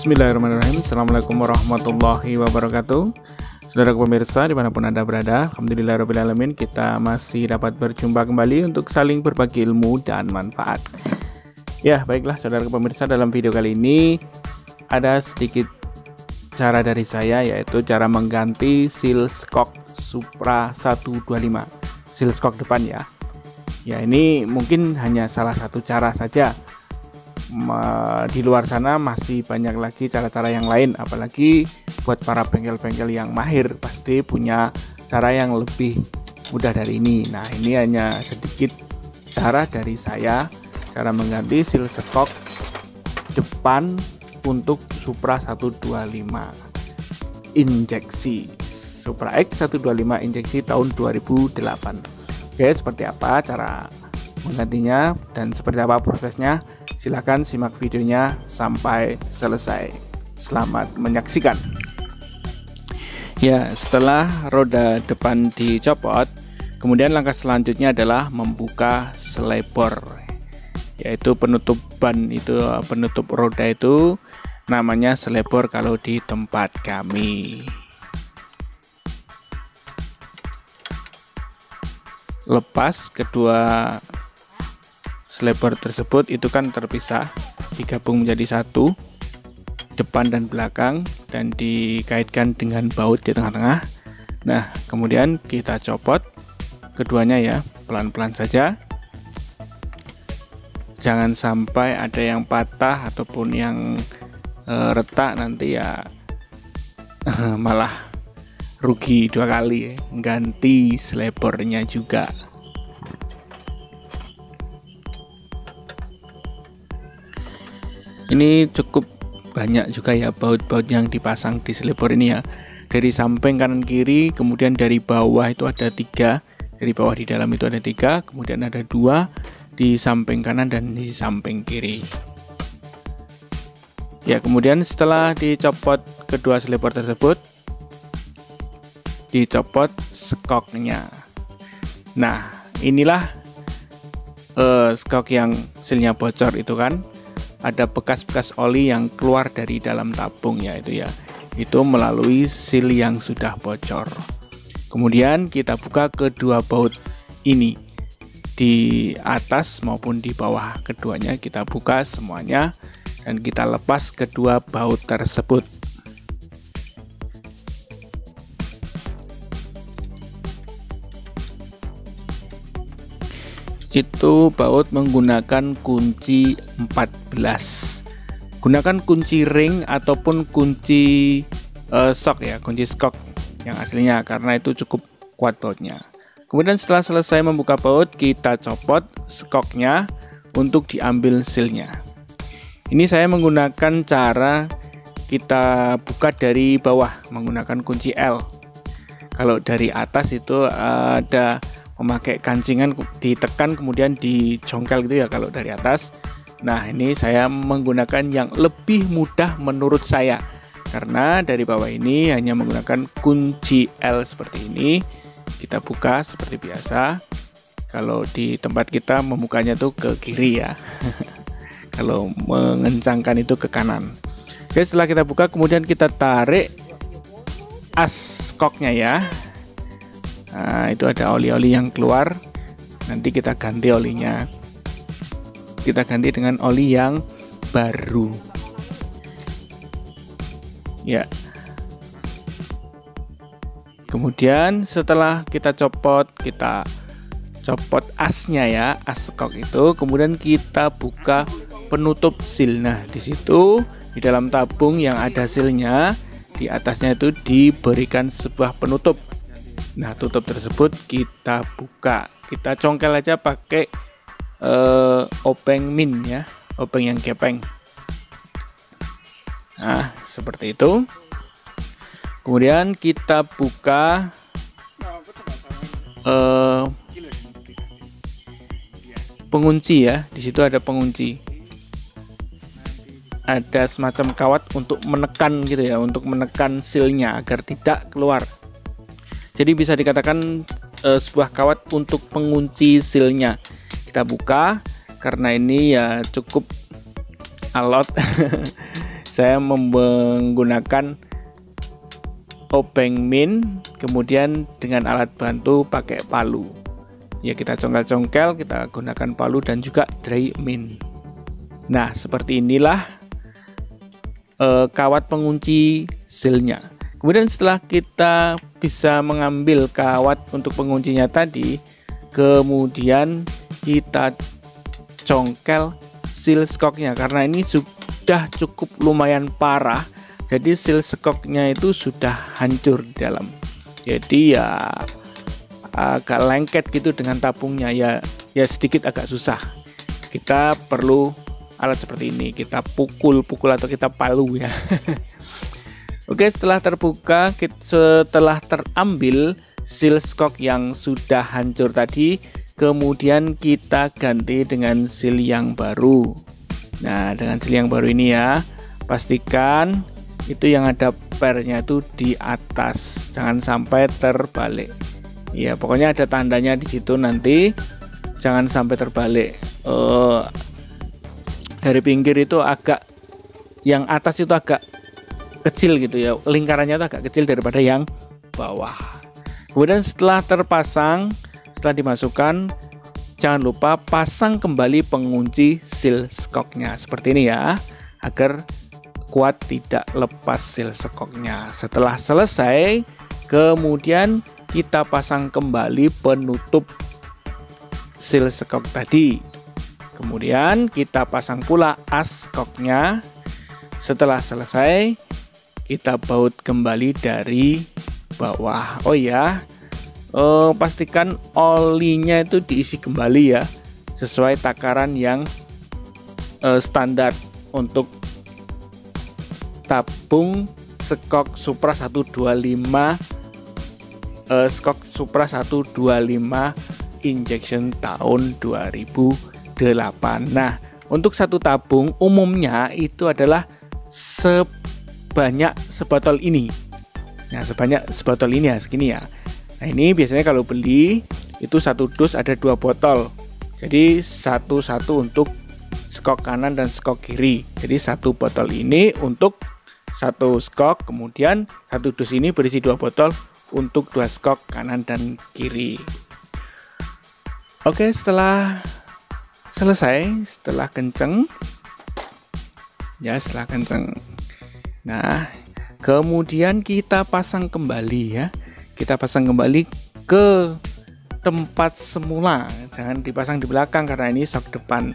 Bismillahirrahmanirrahim. Assalamualaikum warahmatullahi wabarakatuh. Saudara pemirsa dimanapun Anda berada, alhamdulillahirrahmanirrahim, kita masih dapat berjumpa kembali untuk saling berbagi ilmu dan manfaat. Ya, baiklah saudara pemirsa, dalam video kali ini ada sedikit cara dari saya, yaitu cara mengganti seal skok Supra 125, seal skok depan ya. Ya, ini mungkin hanya salah satu cara saja. Di luar sana masih banyak lagi cara-cara yang lain, apalagi buat para bengkel-bengkel yang mahir pasti punya cara yang lebih mudah dari ini. Nah, ini hanya sedikit cara dari saya, cara mengganti seal skok depan untuk Supra 125 injeksi, Supra X 125 injeksi tahun 2008. Oke, seperti apa cara menggantinya dan seperti apa prosesnya? Silahkan simak videonya sampai selesai. Selamat menyaksikan. Ya, setelah roda depan dicopot, kemudian langkah selanjutnya adalah membuka selebor, yaitu penutup ban itu, penutup roda itu namanya selebor kalau di tempat kami. Lepas kedua selebor tersebut itu kan terpisah, digabung menjadi satu, depan dan belakang, dan dikaitkan dengan baut di tengah-tengah. Nah, kemudian kita copot keduanya ya, pelan-pelan saja. Jangan sampai ada yang patah ataupun yang retak, nanti ya malah rugi dua kali ya, ganti selebornya juga. Ini cukup banyak juga ya baut-baut yang dipasang di selebor ini ya, dari samping kanan kiri, kemudian dari bawah itu ada 3, dari bawah di dalam itu ada 3, kemudian ada 2 di samping kanan dan di samping kiri. Ya, kemudian setelah dicopot kedua selebor tersebut, dicopot skoknya. Nah, inilah skok yang sealnya bocor itu kan. Ada bekas-bekas oli yang keluar dari dalam tabung ya, itu melalui seal yang sudah bocor. Kemudian kita buka kedua baut ini, di atas maupun di bawah, keduanya kita buka semuanya dan kita lepas kedua baut tersebut. Itu baut menggunakan kunci 14. Gunakan kunci ring ataupun kunci sok ya, kunci skok yang aslinya, karena itu cukup kuat bautnya. Kemudian setelah selesai membuka baut, kita copot skoknya untuk diambil sealnya. Ini saya menggunakan cara kita buka dari bawah menggunakan kunci L. Kalau dari atas itu ada memakai gancingan, ditekan kemudian dijongkel gitu ya kalau dari atas. Nah, ini saya menggunakan yang lebih mudah menurut saya, karena dari bawah ini hanya menggunakan kunci L seperti ini. Kita buka seperti biasa. Kalau di tempat kita membukanya tuh ke kiri ya. Kalau mengencangkan itu ke kanan. Oke, setelah kita buka kemudian kita tarik as skoknya ya. Nah, itu ada oli-oli yang keluar. Nanti kita ganti olinya. Kita ganti dengan oli yang baru. Ya. Kemudian setelah kita copot asnya ya, as skok itu. Kemudian kita buka penutup seal. Nah, di situ di dalam tabung yang ada sealnya, di atasnya itu diberikan sebuah penutup. Nah, tutup tersebut kita buka, kita congkel aja pakai obeng min ya, obeng yang gepeng. Nah, seperti itu. Kemudian kita buka pengunci ya, di situ ada pengunci, ada semacam kawat untuk menekan gitu ya, untuk menekan sealnya agar tidak keluar. Jadi bisa dikatakan sebuah kawat untuk pengunci sealnya. Kita buka, karena ini ya cukup alot saya menggunakan obeng min, kemudian dengan alat bantu pakai palu. Ya, kita congkel-congkel, kita gunakan palu dan juga dry min. Nah, seperti inilah kawat pengunci sealnya. Kemudian setelah kita bisa mengambil kawat untuk penguncinya tadi, kemudian kita congkel seal skoknya, karena ini sudah cukup lumayan parah. Jadi seal skoknya itu sudah hancur di dalam. Jadi ya agak lengket gitu dengan tabungnya, ya sedikit agak susah. Kita perlu alat seperti ini, kita pukul atau kita palu ya. Oke, setelah terbuka, setelah terambil seal skok yang sudah hancur tadi, kemudian kita ganti dengan seal yang baru. Nah, dengan seal yang baru ini ya, pastikan itu yang ada pernya itu di atas, jangan sampai terbalik. Ya, pokoknya ada tandanya di situ nanti, jangan sampai terbalik. Dari pinggir itu agak, yang atas itu agak kecil gitu ya, lingkarannya itu agak kecil daripada yang bawah. Kemudian setelah terpasang, setelah dimasukkan, jangan lupa pasang kembali pengunci seal skoknya seperti ini ya, agar kuat tidak lepas seal skoknya. Setelah selesai, kemudian kita pasang kembali penutup seal skok tadi. Kemudian kita pasang pula as skoknya. Setelah selesai, kita baut kembali dari bawah. Oh ya, pastikan olinya itu diisi kembali ya, sesuai takaran yang standar untuk tabung skok Supra 125, skok Supra 125 injection tahun 2008. Nah, untuk satu tabung umumnya itu adalah sebanyak sebotol ini. Nah, sebanyak sebotol ini ya, segini ya. Nah, ini biasanya kalau beli itu satu dus ada 2 botol. Jadi satu-satu untuk skok kanan dan skok kiri. Jadi satu botol ini untuk satu skok, kemudian satu dus ini berisi 2 botol untuk 2 skok kanan dan kiri. Oke, setelah selesai, setelah kenceng ya, setelah kenceng, nah kemudian kita pasang kembali ya, kita pasang kembali ke tempat semula, jangan dipasang di belakang karena ini sok depan.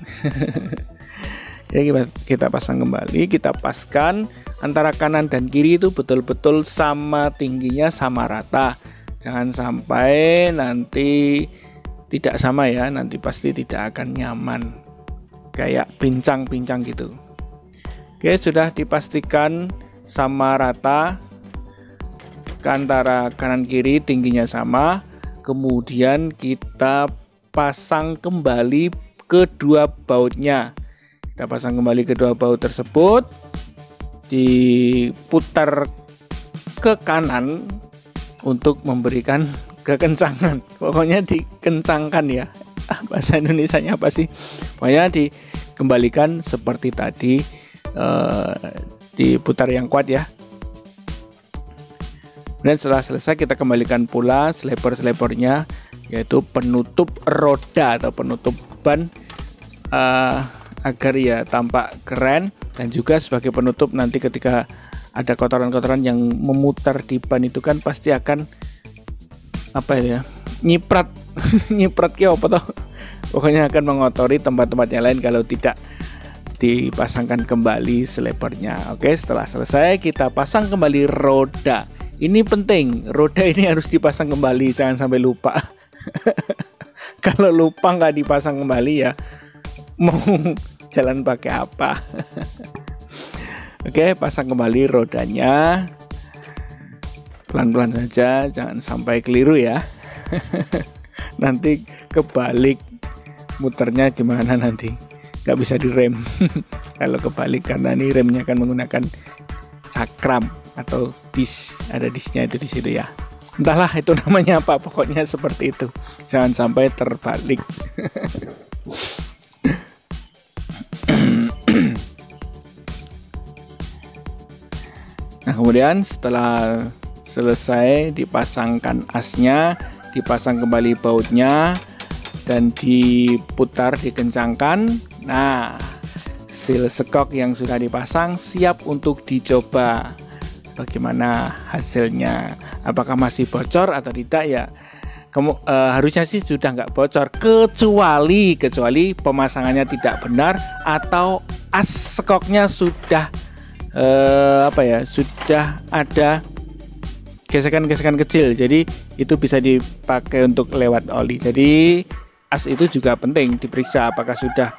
Ya, kita pasang kembali, kita paskan antara kanan dan kiri itu betul-betul sama tingginya, sama rata. Jangan sampai nanti tidak sama ya, nanti pasti tidak akan nyaman, kayak pincang-pincang gitu. Oke, sudah dipastikan sama rata antara kanan kiri, tingginya sama. Kemudian kita pasang kembali kedua bautnya. Kita pasang kembali kedua baut tersebut, diputar ke kanan untuk memberikan kekencangan. Pokoknya dikencangkan ya. Bahasa Indonesianya apa sih? Pokoknya dikembalikan seperti tadi, diputar yang kuat ya. Dan setelah selesai kita kembalikan pula selebar-selebarnya, yaitu penutup roda atau penutup ban, agar ya tampak keren, dan juga sebagai penutup nanti ketika ada kotoran-kotoran yang memutar di ban itu kan pasti akan apa ya, nyiprat nyiprat ke apa toh, pokoknya akan mengotori tempat-tempat yang lain kalau tidak dipasangkan kembali selebarnya. Oke, setelah selesai kita pasang kembali roda. Ini penting, roda ini harus dipasang kembali, jangan sampai lupa. Kalau lupa nggak dipasang kembali ya, mau jalan pakai apa? Oke, pasang kembali rodanya, pelan-pelan saja, jangan sampai keliru ya. Nanti kebalik, muternya gimana nanti, nggak bisa direm. Kalau kebalik, karena ini remnya akan menggunakan cakram atau dis, ada disnya itu di situ ya. Entahlah itu namanya apa, pokoknya seperti itu, jangan sampai terbalik. Nah, kemudian setelah selesai dipasangkan asnya, dipasang kembali bautnya dan diputar, dikencangkan. Nah, seal skok yang sudah dipasang siap untuk dicoba. Bagaimana hasilnya? Apakah masih bocor atau tidak ya? Harusnya sih sudah nggak bocor, kecuali pemasangannya tidak benar atau as skoknya sudah sudah ada gesekan-gesekan kecil. Jadi itu bisa dipakai untuk lewat oli. Jadi as itu juga penting diperiksa apakah sudah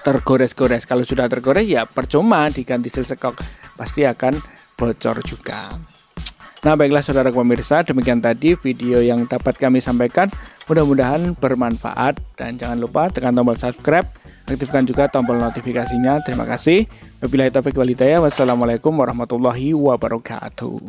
tergores-gores. Kalau sudah tergores ya percuma diganti seal skok, pasti akan bocor juga. Nah, baiklah saudara pemirsa, demikian tadi video yang dapat kami sampaikan. Mudah-mudahan bermanfaat dan jangan lupa tekan tombol subscribe, aktifkan juga tombol notifikasinya. Terima kasih. Wabillahi taufiq wal hidayah. Wassalamualaikum warahmatullahi wabarakatuh.